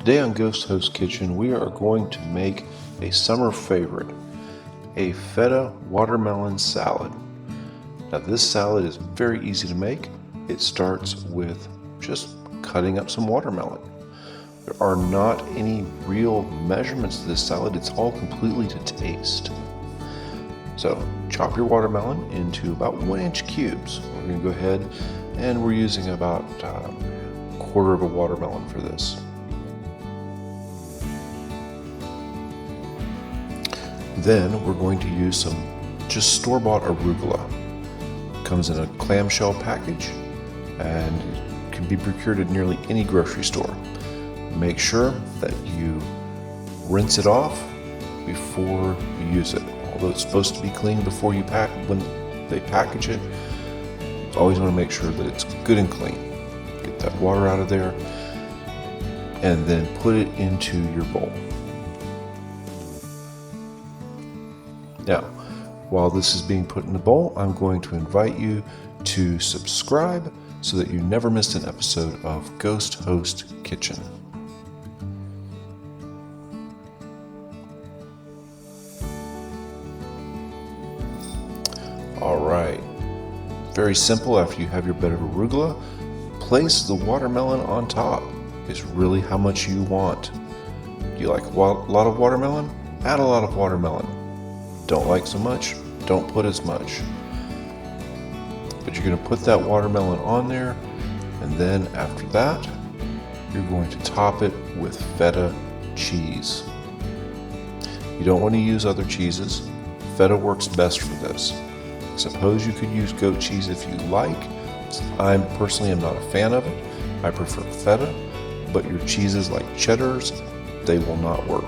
Today on Ghost Host Kitchen, we are going to make a summer favorite, a feta watermelon salad. Now this salad is very easy to make. It starts with just cutting up some watermelon. There are not any real measurements to this salad. It's all completely to taste. So chop your watermelon into about 1-inch cubes. We're going to go ahead and we're using about a quarter of a watermelon for this. Then we're going to use some just store-bought arugula. It comes in a clamshell package and can be procured at nearly any grocery store. Make sure that you rinse it off before you use it. Although it's supposed to be clean before you when they package it, you always want to make sure that it's good and clean. Get that water out of there and then put it into your bowl. Now, while this is being put in the bowl, I'm going to invite you to subscribe so that you never miss an episode of Ghost Host Kitchen. All right, very simple. After you have your bed of arugula, place the watermelon on top. It's really how much you want. Do you like a lot of watermelon? Add a lot of watermelon. Don't like so much? Don't put as much. But you're going to put that watermelon on there, and then after that, you're going to top it with feta cheese. You don't want to use other cheeses. Feta works best for this. I suppose you could use goat cheese if you like. I personally am not a fan of it. I prefer feta, but your cheeses like cheddars, they will not work.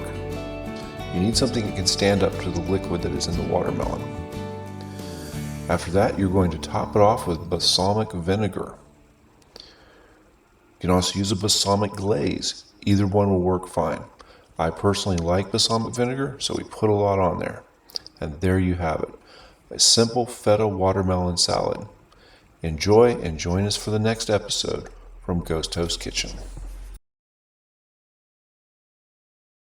You need something that can stand up to the liquid that is in the watermelon. After that, you're going to top it off with balsamic vinegar. You can also use a balsamic glaze. Either one will work fine. I personally like balsamic vinegar, so we put a lot on there. And there you have it, a simple feta watermelon salad. Enjoy and join us for the next episode from Ghost Host Kitchen.